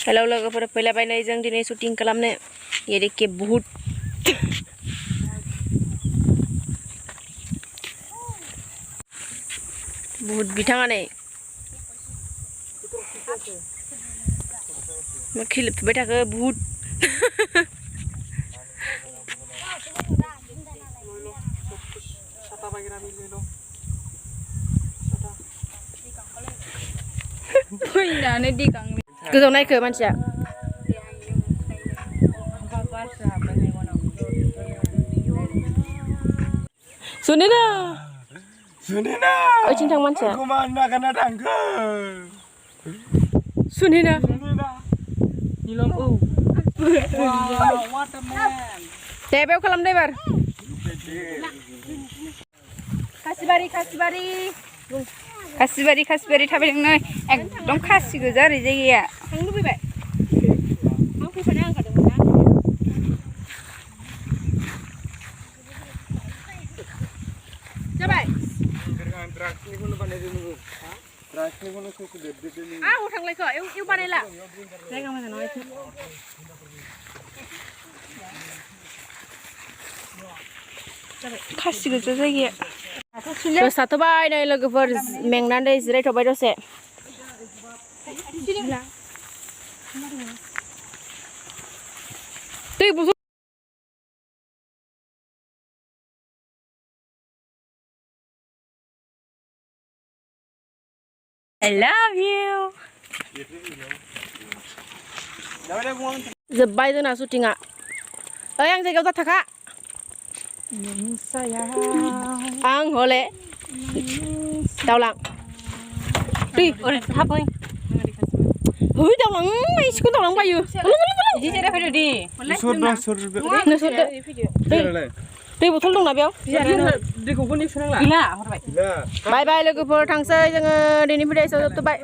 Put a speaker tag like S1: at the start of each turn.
S1: hello लोगोफोर फैलायबाय जों दिनै शुटिं खालामनो एरिके बहुत बिथाङा नै खिलिफुबाय थाखो बहुत गोजाव नायखो मानसिया सुनिना ओइथिं थां मानसिया सुनिना दे बेयाव खालामदो एबार खासिबारि थाबायदों नै एकदम खासि गोजा ओरै जायगाया थांनो लुबैबाय आं फैफानो हांखादोंमोन ना जाबाय आं थांलायखो एव बानायला जायगा मोजां नङा खासि गोजा जायगाया गोसाथ'बाय नै लोगोफोर मेंनानै जिरायथ'बाय दसे दै बुजु I love you जोब्बाय जोंना शुटिंआ ओइ आं जायगायाव जाथाखा आं हले दावलां दै थाबै है दावलां एसेखौ दावलां बायो इदि जिरायफैदो दे दै बथल दंना बेयाव दैखौ गैला हरबाय बाय बाय लोगोफोर थांसै जोङो दिनै भिडिअ जोबथ'बाय